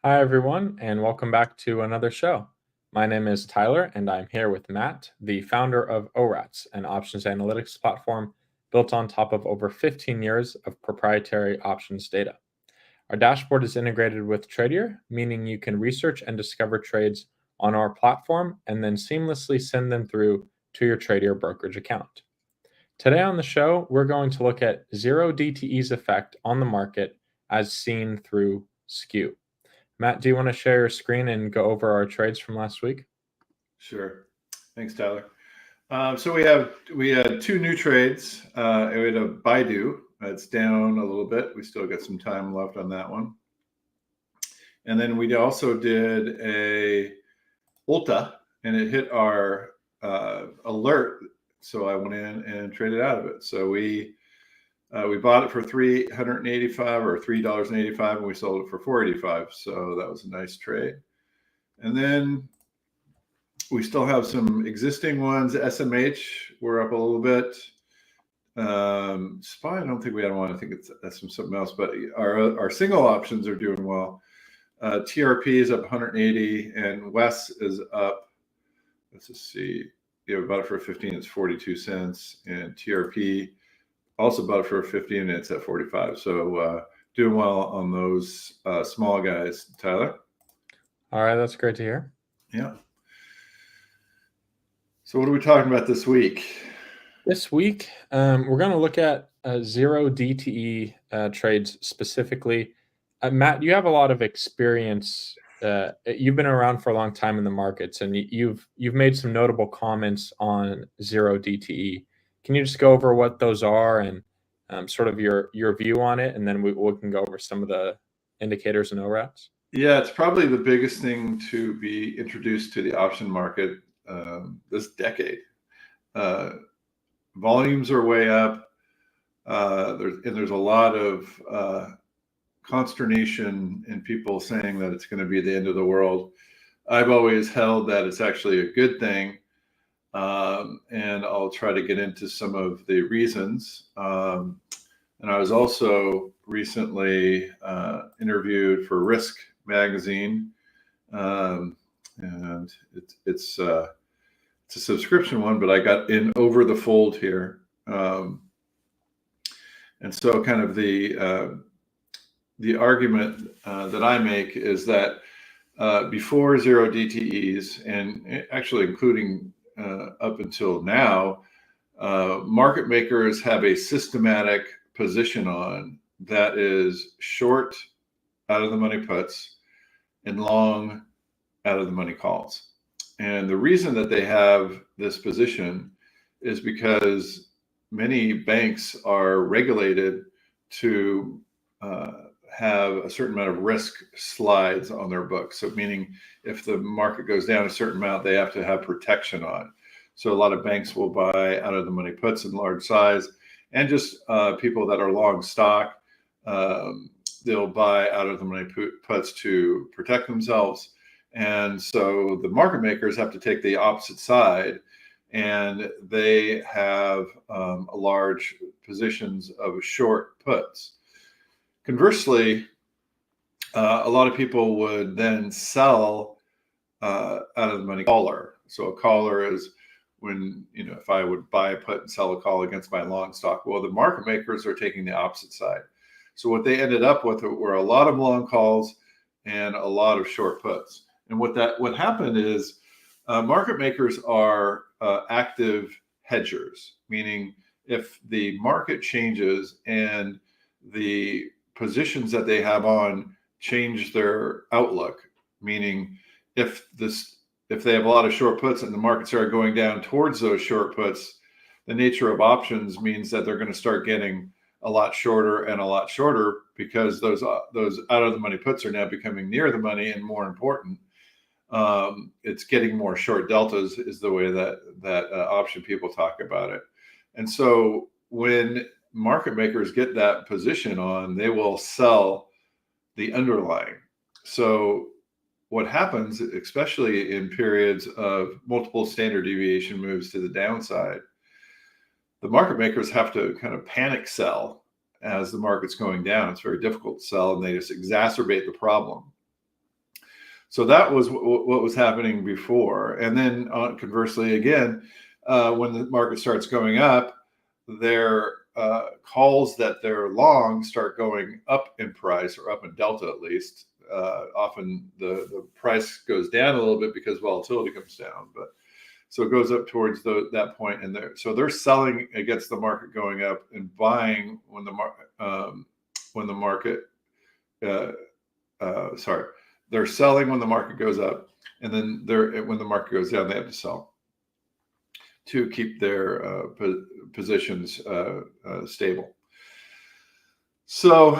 Hi, everyone, and welcome back to another show. My name is Tyler, and I'm here with Matt, the founder of ORATS, an options analytics platform built on top of over 15 years of proprietary options data. Our dashboard is integrated with Tradier, meaning you can research and discover trades on our platform and then seamlessly send them through to your Tradier brokerage account. Today on the show, we're going to look at zero DTE's effect on the market as seen through Skew. Matt, do you want to share your screen and go over our trades from last week? Sure. Thanks, Tyler. So we had two new trades. We had a Baidu. It's down a little bit. We still got some time left on that one. And then we also did a Ulta, and it hit our alert. So I went in and traded out of it. So we bought it for $385 or $3.85, and we sold it for $4.85. So that was a nice trade. And then we still have some existing ones. SMH, we're up a little bit. SPY, I don't think we had one. I think that's from something else. But our single options are doing well. TRP is up 180, and WES is up. Let's just see. Yeah, we bought it for 15. It's 42 cents, and TRP also bought it for 50, and it's at 45. So doing well on those small guys. Tyler. All right, that's great to hear. Yeah. So what are we talking about this week? This week, we're going to look at zero DTE trades specifically. Matt, you have a lot of experience. You've been around for a long time in the markets, and you've made some notable comments on zero DTE. Can you just go over what those are and sort of your view on it, and then we can go over some of the indicators and ORATs? Yeah, it's probably the biggest thing to be introduced to the option market this decade. Volumes are way up. There's a lot of consternation in people saying that it's going to be the end of the world. I've always held that it's actually a good thing, and I'll try to get into some of the reasons. And I was also recently interviewed for Risk magazine, and it's a subscription one, but I got in over the fold here. And so kind of the argument that I make is that before zero DTEs, and actually including up until now, market makers have a systematic position on that is short out of the money puts and long out of the money calls. And the reason that they have this position is because many banks are regulated to have a certain amount of risk slides on their books. So meaning if the market goes down a certain amount, they have to have protection on. So a lot of banks will buy out of the money puts in large size, and just people that are long stock, they'll buy out of the money puts to protect themselves. And so the market makers have to take the opposite side, and they have large positions of short puts. Conversely, a lot of people would then sell out of the money caller. So a caller is when, if I would buy a put and sell a call against my long stock. Well, the market makers are taking the opposite side. So what they ended up with were a lot of long calls and a lot of short puts. And what happened is market makers are active hedgers, meaning if the market changes and the positions that they have on change their outlook, meaning if they have a lot of short puts and the markets are going down towards those short puts, the nature of options means that they're going to start getting a lot shorter and a lot shorter, because those out of the money puts are now becoming near the money, and more important, it's getting more short deltas is the way that option people talk about it. And so when market makers get that position on, they will sell the underlying. So what happens, especially in periods of multiple standard deviation moves to the downside, the market makers have to kind of panic sell as the market's going down. It's very difficult to sell, and they just exacerbate the problem. So that was what was happening before. And then conversely, again, when the market starts going up, their calls that they're long start going up in price, or up in delta at least. Often the price goes down a little bit because volatility comes down, but so it goes up towards that point, and they're selling against the market going up and buying when the market they're selling when the market goes up, and then when the market goes down, they have to sell to keep their positions stable. So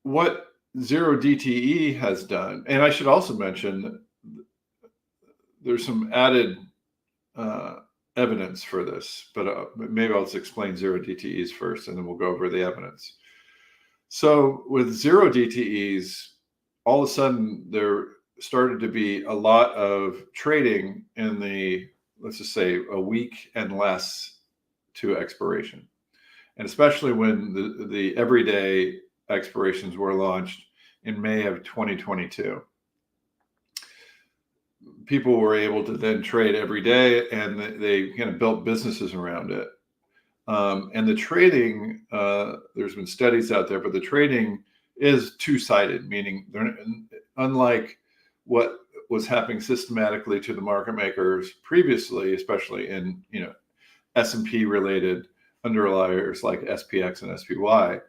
what zero DTE has done, and I should also mention, there's some added evidence for this, but maybe I'll just explain zero DTEs first, and then we'll go over the evidence. So with zero DTEs, all of a sudden there started to be a lot of trading in the, let's just say, a week and less to expiration. And especially when the everyday expirations were launched in May of 2022. People were able to then trade every day, and they kind of built businesses around it. And the trading, there's been studies out there, but the trading is two-sided, meaning unlike what was happening systematically to the market makers previously, especially in S&P related underliers like SPX and SPY,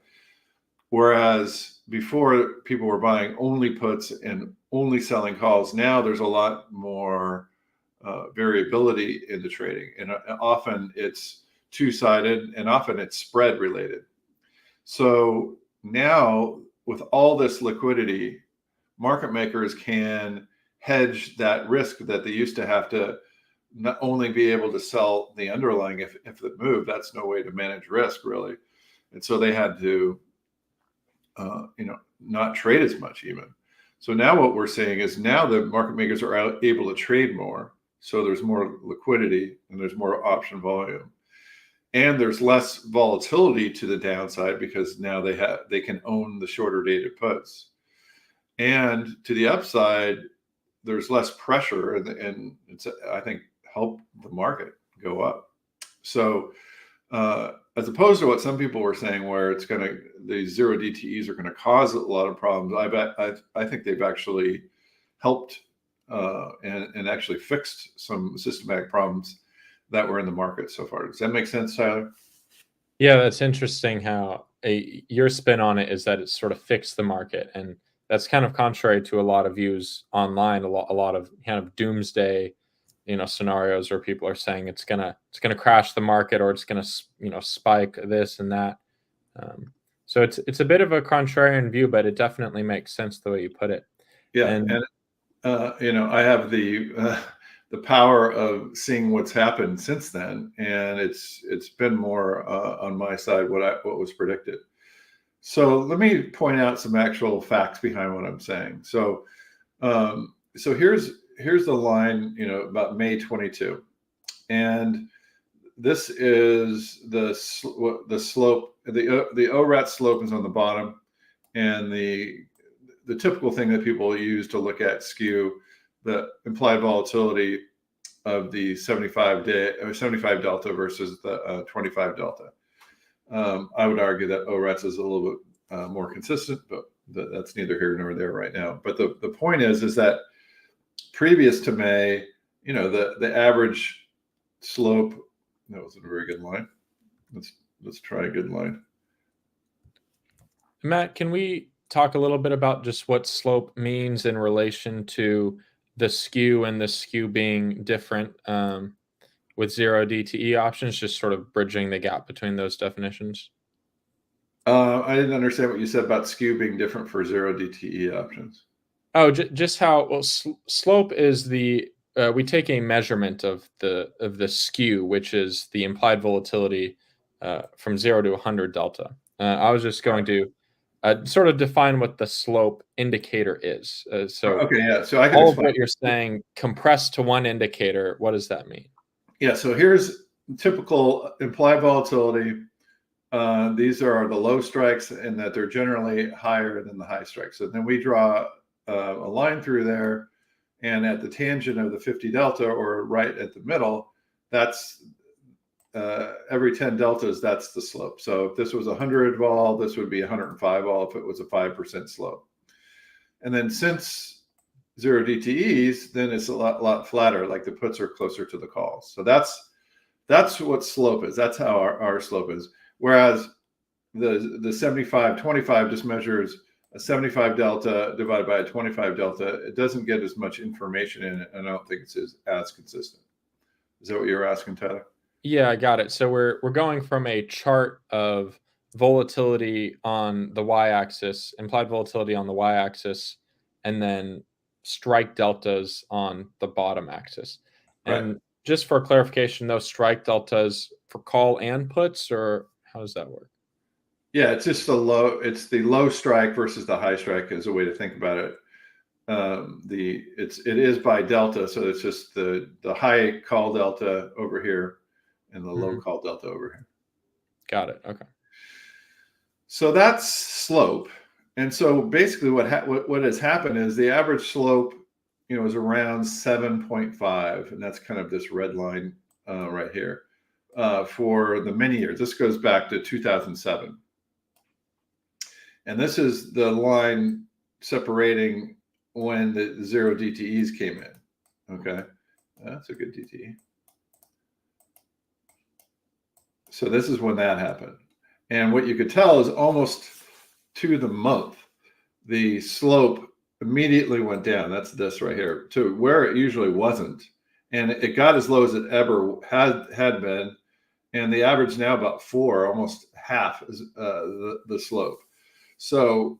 whereas before people were buying only puts and only selling calls. Now there's a lot more variability in the trading, and often it's two-sided, and often it's spread related. So now with all this liquidity, market makers can hedge that risk that they used to have to not only be able to sell the underlying if it moved. That's no way to manage risk, really. And so they had to not trade as much even. So now what we're seeing is now the market makers are able to trade more. So there's more liquidity and there's more option volume. And there's less volatility to the downside because now they can own the shorter dated puts. And to the upside, there's less pressure, and it's, I think, helped the market go up. So as opposed to what some people were saying, where the zero DTEs are going to cause a lot of problems, I think they've actually helped and actually fixed some systematic problems that were in the market so far. Does that make sense, Tyler? Yeah, that's interesting how your spin on it is that it sort of fixed the market, and that's kind of contrary to a lot of views online, a lot of kind of doomsday, scenarios where people are saying it's gonna crash the market, or it's gonna spike this and that. So it's a bit of a contrarian view, but it definitely makes sense the way you put it. Yeah, and I have the power of seeing what's happened since then, and it's been more on my side what was predicted. So let me point out some actual facts behind what I'm saying. So here's the line, about May 22, and this is the slope. The ORATS slope is on the bottom, and the typical thing that people use to look at skew, the implied volatility of the 75 delta versus the 25 delta. I would argue that ORATS is a little bit more consistent, but that's neither here nor there right now. But the point is that previous to May, the average slope, that wasn't a very good line. Let's try a good line. Matt, can we talk a little bit about just what slope means in relation to the skew, and the skew being different with zero DTE options, just sort of bridging the gap between those definitions? I didn't understand what you said about skew being different for zero DTE options. Oh, just how slope is we take a measurement of the skew, which is the implied volatility from 0 to 100 delta. I was just going to sort of define what the slope indicator is. So okay, yeah. So I can all explain. of what you're saying compressed to one indicator. What does that mean? Yeah. So here's typical implied volatility. These are the low strikes, and that they're generally higher than the high strikes. So then we draw a line through there, and at the tangent of the 50 delta, or right at the middle, that's every 10 deltas, that's the slope. So if this was 100 vol, this would be 105 vol if it was a 5% slope. And then since 0 DTEs, then it's a lot flatter, like the puts are closer to the calls. So that's what slope is. That's how our slope is. Whereas the 75-25 just measures a 75 delta divided by a 25 delta. It doesn't get as much information in it, and I don't think it's as consistent. Is that what you were asking, Tyler? Yeah, I got it. So we're going from a chart of volatility on the y-axis, implied volatility on the y-axis, and then strike deltas on the bottom axis. And Right. just for clarification, those strike deltas for call and puts, or how does that work? Yeah, it's just the low strike versus the high strike is a way to think about it. It is by delta, so it's just the high call delta over here and the low call delta over here. Got it. Okay. So that's slope. And so basically what has happened is the average slope, is around 7.5, and that's kind of this red line right here for the many years. This goes back to 2007. And this is the line separating when the 0 DTEs came in. Okay, that's a good DTE. So this is when that happened. And what you could tell is almost to the month, the slope immediately went down. That's this right here, to where it usually wasn't. And it got as low as it ever had been. And the average now about 4, almost half is the slope. So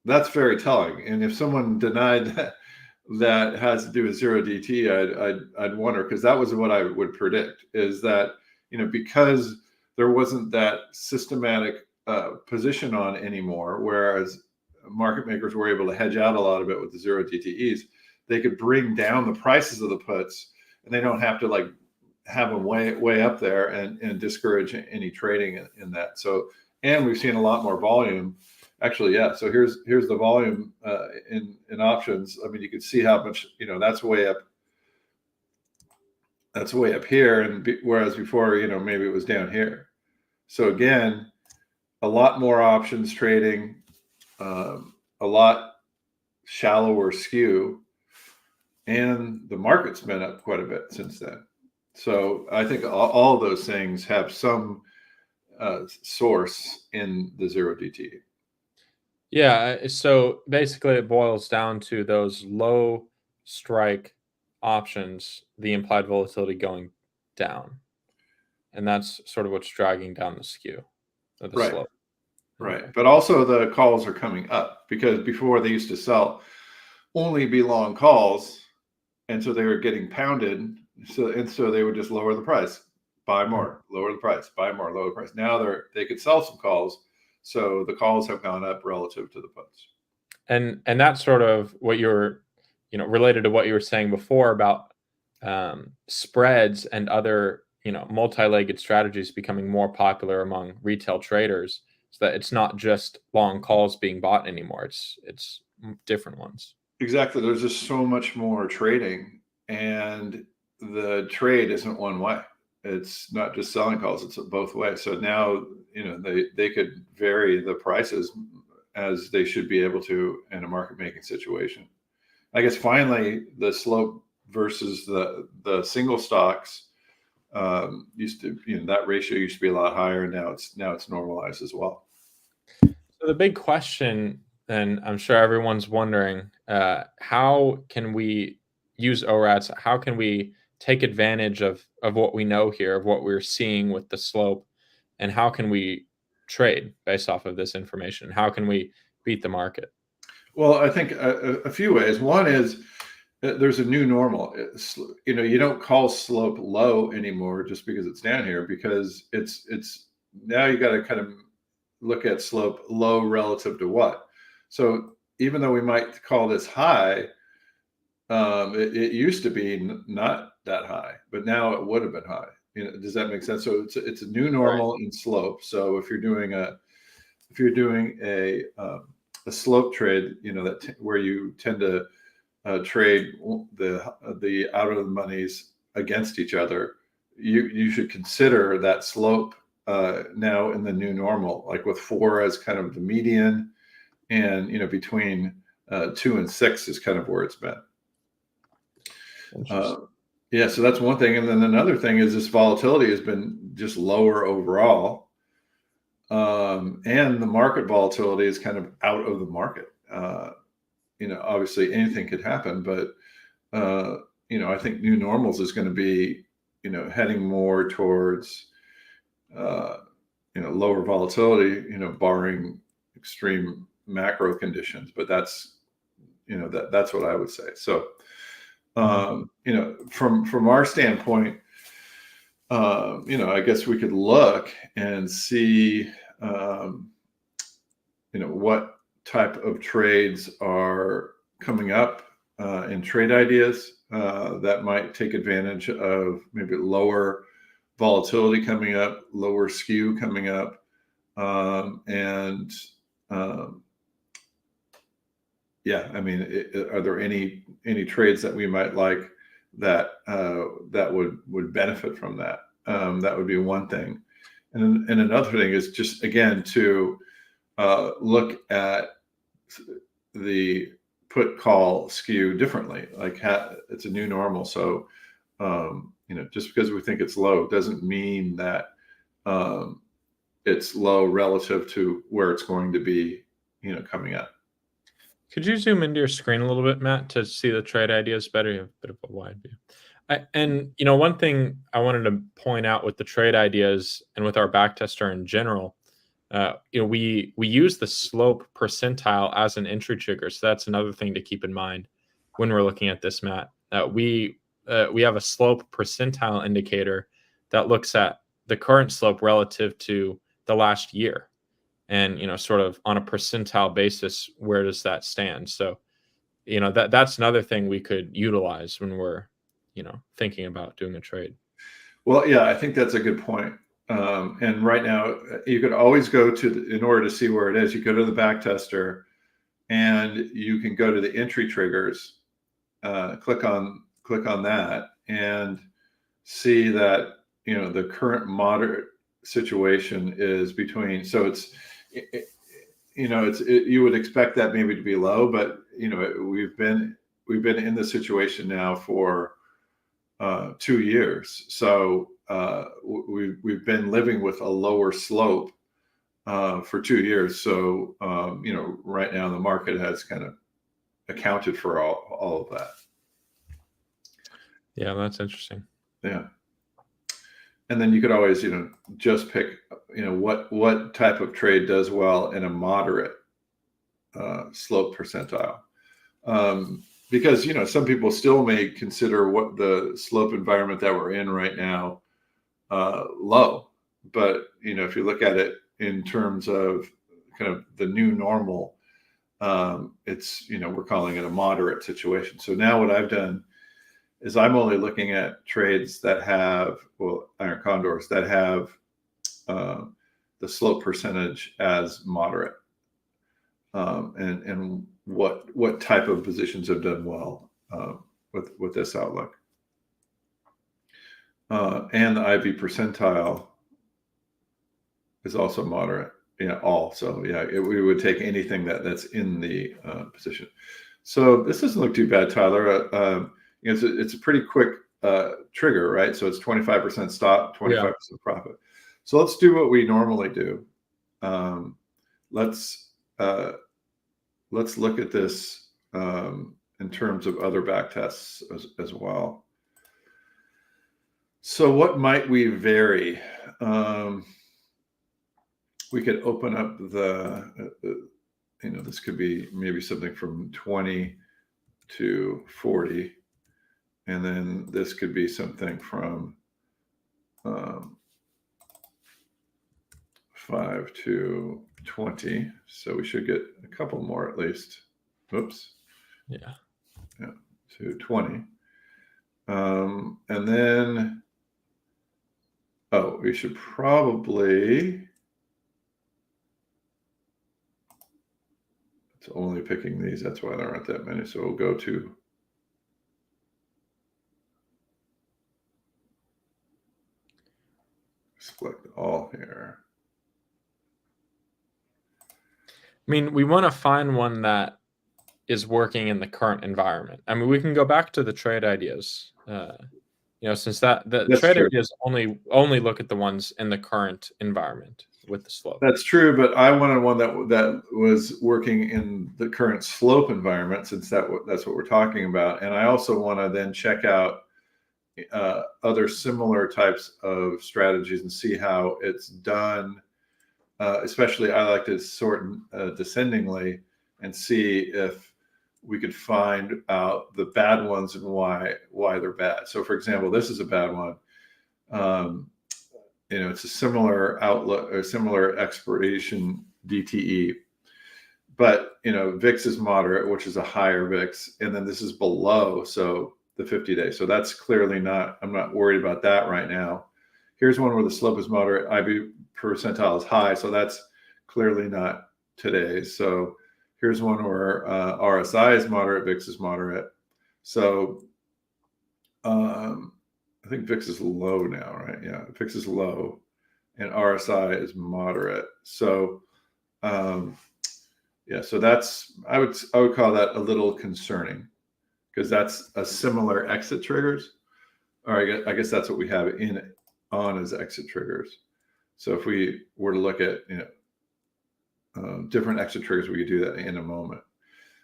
that's very telling. And if someone denied that has to do with 0 DT, I'd wonder, because that was what I would predict, is that, because there wasn't that systematic position on anymore, whereas market makers were able to hedge out a lot of it with the 0 DTEs, they could bring down the prices of the puts, and they don't have to have them way up there and discourage any trading in that. So, and we've seen a lot more volume. Actually, yeah. So here's the volume in options. I mean, you can see how much, that's way up. That's way up here, and whereas before, maybe it was down here. So again, a lot more options trading, a lot shallower skew, and the market's been up quite a bit since then. So I think all of those things have some source in the 0 DTE. Yeah, so basically it boils down to those low strike options, the implied volatility going down. And that's sort of what's dragging down the skew or the Right. slope. Right. Okay. But also the calls are coming up, because before they used to sell only be long calls, and so they were getting pounded. So they would just lower the price, buy more, lower the price, buy more, lower the price. Now they could sell some calls. So the calls have gone up relative to the puts. And that's sort of what you're, related to what you were saying before about spreads and other, multi-legged strategies becoming more popular among retail traders, so that it's not just long calls being bought anymore. It's different ones. Exactly. There's just so much more trading, and the trade isn't one way. It's not just selling calls, it's both ways. So now, they could vary the prices as they should be able to in a market making situation. I guess finally, the slope versus the single stocks used to, that ratio used to be a lot higher. Now it's normalized as well. So the big question, and I'm sure everyone's wondering, how can we use ORATS? How can we take advantage of what we know here, of what we're seeing with the slope, and how can we trade based off of this information? How can we beat the market? Well, I think a few ways. One is there's a new normal. You don't call slope low anymore just because it's down here, because it's now you got to kind of look at slope low relative to what. So even though we might call this high, it used to be not that high, but now it would have been high. Does that make sense? So it's a new normal in slope. So if you're doing a a slope trade, where you tend to trade the out of the monies against each other, you should consider that slope now in the new normal, like with 4 as kind of the median, and between 2 and 6 is kind of where it's been. Yeah, so that's one thing. And then another thing is this volatility has been just lower overall. And the market volatility is kind of out of the market. Obviously anything could happen, but I think new normals is going to be, heading more towards, lower volatility, barring extreme macro conditions. But that's what I would say. So, from our standpoint, I guess we could look and see, what type of trades are coming up in trade ideas that might take advantage of maybe lower volatility coming up, lower skew coming up, and are there any trades that we might like that would benefit from that? That would be one thing, and another thing is just again to look at the put call skew differently. Like it's a new normal, so just because we think it's low doesn't mean that it's low relative to where it's going to be, coming up. Could you zoom into your screen a little bit, Matt, to see the trade ideas better? You have a bit of a wide view. One thing I wanted to point out with the trade ideas and with our backtester in general, we use the slope percentile as an entry trigger. So that's another thing to keep in mind when we're looking at this, Matt. We have a slope percentile indicator that looks at the current slope relative to the last year. And, sort of on a percentile basis, where does that stand? So, that's another thing we could utilize when we're, thinking about doing a trade. Well, yeah, I think that's a good point. And right now, you could always go in order to see where it is, you go to the backtester and you can go to the entry triggers, click on that and see that, the current moderate situation is between, so you would expect that maybe to be low, but we've been in this situation now for 2 years. So we've been living with a lower slope for 2 years. So right now the market has kind of accounted for all of that. Yeah, that's interesting. Yeah. And then you could always, just pick, what type of trade does well in a moderate slope percentile. Because, some people still may consider what the slope environment that we're in right now low. But, if you look at it in terms of kind of the new normal, it's, we're calling it a moderate situation. So now what I've done is I'm only looking at trades that have, iron condors that have the slope percentage as moderate, and what type of positions have done well with this outlook. And the IV percentile is also moderate. So we would take anything that's in the position. So this doesn't look too bad, Tyler. It's a pretty quick trigger, right? So it's 25% stop, 25% profit. So let's do what we normally do. Let's look at this in terms of other back tests as well. So what might we vary? We could open up this could be maybe something from 20 to 40. And then this could be something from 5 to 20. So we should get a couple more at least. Oops. Yeah. To 20. And then, we should probably It's only picking these. That's why there aren't that many. So we'll go to select all here. I mean, we want to find one that is working in the current environment. I mean, we can go back to the trade ideas. Since the That's trade true. ideas only look at the ones in the current environment with the slope. That's true, but I wanted one that was working in the current slope environment, since that's what we're talking about. And I also want to then check out other similar types of strategies and see how it's done. Especially, I like to sort descendingly and see if we could find out the bad ones and why they're bad. So, for example, this is a bad one. It's a similar outlook or similar expiration DTE, but VIX is moderate, which is a higher VIX, and then this is below, so the 50-day. So that's clearly not. I'm not worried about that right now. Here's one where the slope is moderate, IB percentile is high, so that's clearly not today. So here's one where RSI is moderate, VIX is moderate. So I think VIX is low now, right? Yeah, VIX is low, and RSI is moderate. So so that's I would call that a little concerning, because that's a similar exit triggers. Or I guess that's what we have on as exit triggers. So if we were to look at different exit triggers, we could do that in a moment.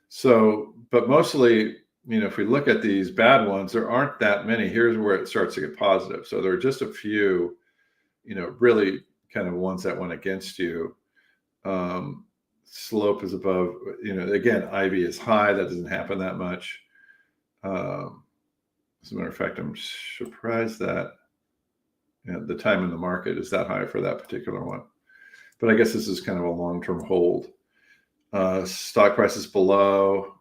So, but mostly, if we look at these bad ones, there aren't that many. Here's where it starts to get positive. So there are just a few, really kind of ones that went against you. Slope is above, again, IB is high. That doesn't happen that much. As a matter of fact, I'm surprised that the time in the market is that high for that particular one. But I guess this is kind of a long-term hold. Stock price is below.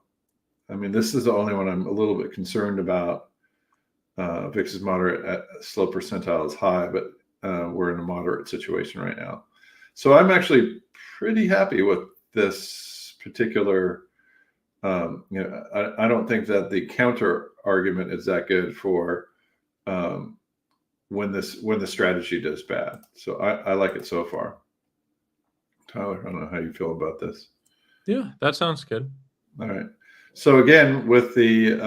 I mean, this is the only one I'm a little bit concerned about. VIX is moderate, slope percentile is high, but we're in a moderate situation right now. So I'm actually pretty happy with this particular. I don't think that the counter argument is that good for when the strategy does bad. So I like it so far. Tyler, I don't know how you feel about this. Yeah, that sounds good. All right. So again, with the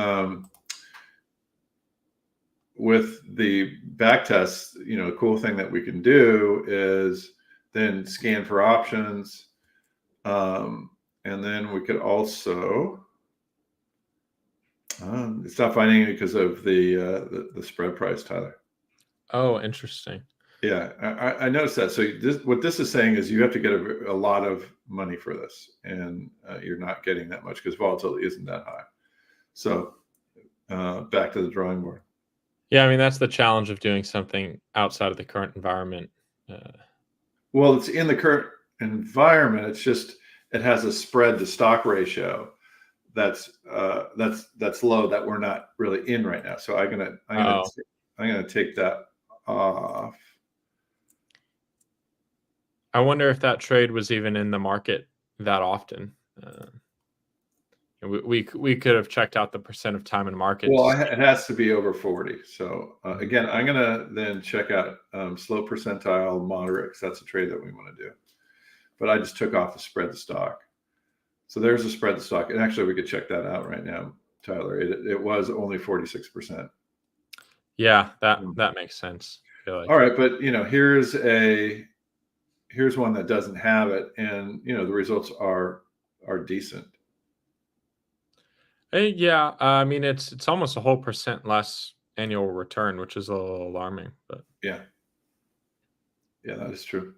back test, the cool thing that we can do is then scan for options, and then we could also it's not finding it because of the spread price, Tyler. Oh, interesting. Yeah, I noticed that. So what this is saying is you have to get a lot of money for this, and you're not getting that much because volatility isn't that high. So back to the drawing board. Yeah, I mean, that's the challenge of doing something outside of the current environment. Well, it's in the current environment. It's just it has a spread to stock ratio that's low, that we're not really in right now. So I'm gonna take that off. I wonder if that trade was even in the market that often. We could have checked out the percent of time in market. Well, it has to be over 40. So again, I'm gonna then check out slow percentile moderate, because that's a trade that we want to do. But I just took off the spread to stock. So there's a spread to stock, and actually we could check that out right now, Tyler. It was only 46%. Yeah, that makes sense. I feel like. All right, but here's one that doesn't have it, and the results are decent. Yeah, I mean, it's almost a whole percent less annual return, which is a little alarming. But yeah, that is true.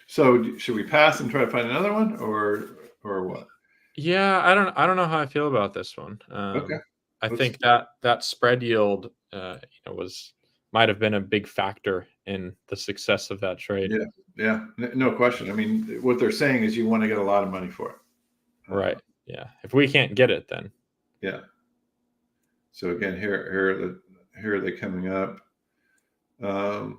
So should we pass and try to find another one, or what? Yeah, I don't know how I feel about this one. Okay, I think that spread yield, might have been a big factor in the success of that trade. Yeah, no question. I mean, what they're saying is you want to get a lot of money for it. Right. Yeah. If we can't get it, then. Yeah. So again, here are they coming up. I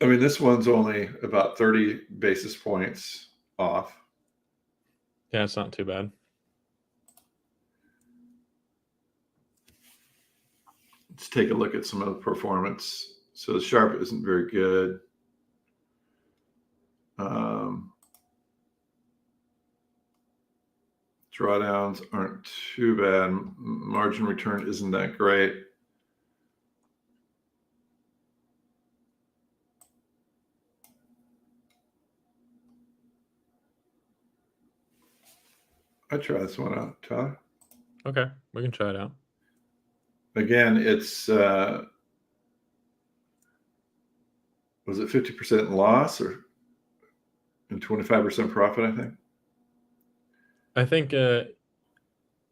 mean, this one's only about 30 basis points off. Yeah, it's not too bad. Let's take a look at some of the performance. So the sharp isn't very good. Drawdowns aren't too bad. Margin return isn't that great. I try this one out, Todd. Okay, we can try it out. Again, it's was it 50% loss or and 25% profit? I think. I think. Do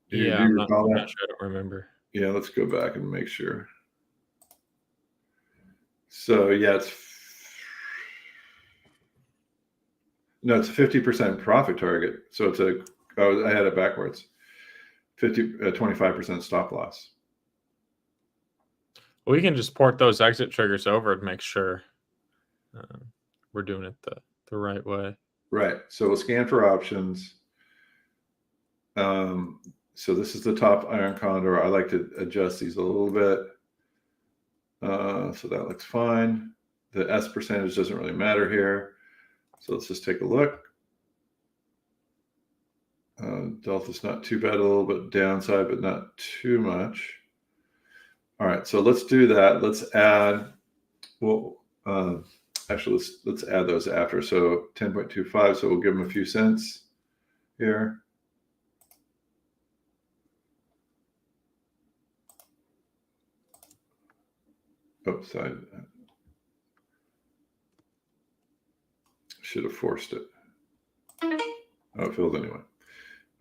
Yeah, you I'm recall that? not sure. I don't remember. Yeah, let's go back and make sure. So yeah, it's a 50% profit target. So it's I had it backwards. 25% stop loss. We can just port those exit triggers over to make sure we're doing it the right way. Right. So we'll scan for options. So this is the top iron condor. I like to adjust these a little bit. So that looks fine. The S percentage doesn't really matter here. So let's just take a look. Delta's not too bad, a little bit downside, but not too much. All right, so let's do that. Let's add, well, actually, let's add those after. So 10.25, so we'll give them a few cents here. Oops, I should have forced it. Oh, it filled anyway.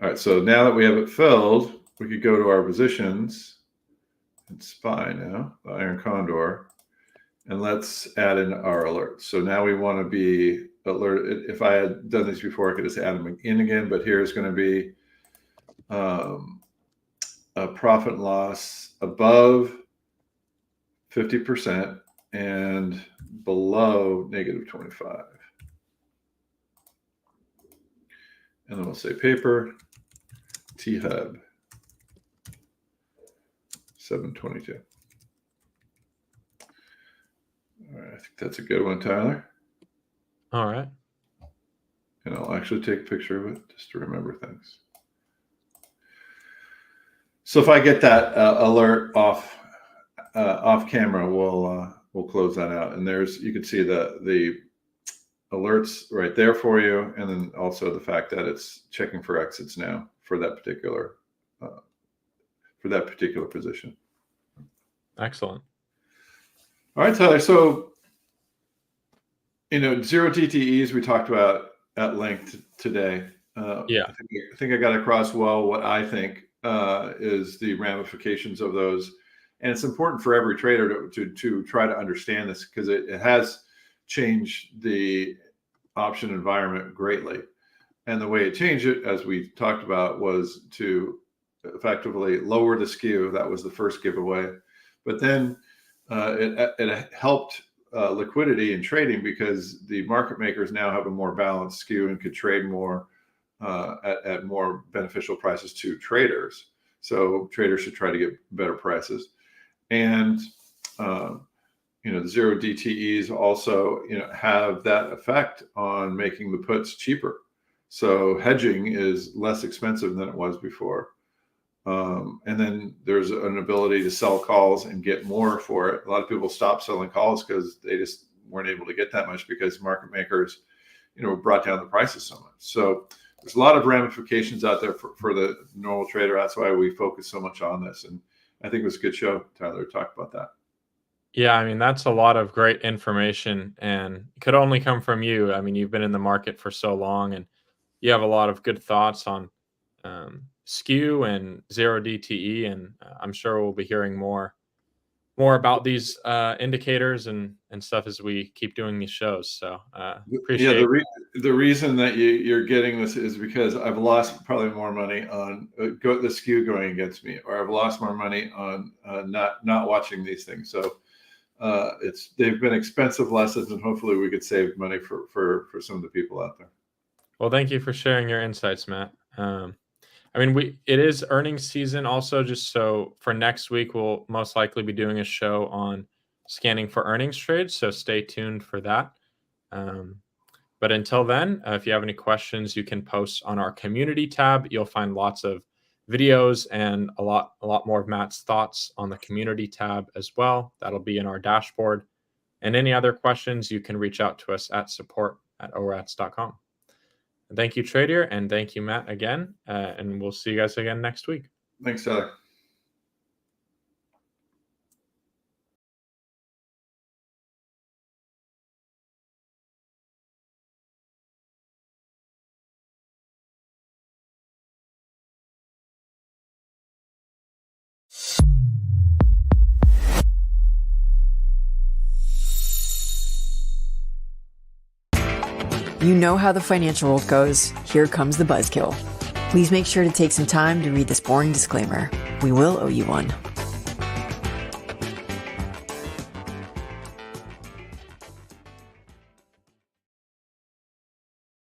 All right, so now that we have it filled, we could go to our positions and SPY now, the Iron Condor, and let's add in our alerts. So now we want to be alert. If I had done this before, I could just add them in again, but here's going to be a profit and loss above 50% and below -25. And then we'll say paper, T-Hub, 722. All right, I think that's a good one, Tyler. All right. And I'll actually take a picture of it just to remember things. So if I get that alert off camera, we'll close that out. And you can see the alerts right there for you, and then also the fact that it's checking for exits now for that particular position. Excellent. All right, Tyler. So zero DTEs we talked about at length today. Yeah. I think I got across well what I think is the ramifications of those, and it's important for every trader to try to understand this because it has changed the option environment greatly. And the way it changed it, as we talked about, was to effectively lower the skew. That was the first giveaway. But then it helped liquidity and trading because the market makers now have a more balanced skew and could trade more at more beneficial prices to traders. So traders should try to get better prices. And the zero DTEs also have that effect on making the puts cheaper. So hedging is less expensive than it was before. And then there's an ability to sell calls and get more for it. A lot of people stopped selling calls because they just weren't able to get that much because market makers, brought down the prices so much. So there's a lot of ramifications out there for the normal trader. That's why we focus so much on this. And I think it was a good show, Tyler, to talk about that. Yeah, I mean, that's a lot of great information and could only come from you. I mean, you've been in the market for so long and you have a lot of good thoughts on Skew and zero DTE. And I'm sure we'll be hearing more about these indicators and stuff as we keep doing these shows. So appreciate the reason that you're getting this is because I've lost probably more money on the Skew going against me, or I've lost more money on not watching these things. So they've been expensive lessons, and hopefully we could save money for some of the people out there. Well, thank you for sharing your insights, Matt. It is earnings season also, just so for next week, we'll most likely be doing a show on scanning for earnings trades. So stay tuned for that. But until then, if you have any questions, you can post on our community tab. You'll find lots of videos and a lot more of Matt's thoughts on the community tab as well. That'll be in our dashboard. And any other questions, you can reach out to us at support@orats.com. Thank you, Tradier, and thank you, Matt, again. And we'll see you guys again next week. Thanks, Tyler. You know how the financial world goes. Here comes the buzzkill. Please make sure to take some time to read this boring disclaimer. We will owe you one.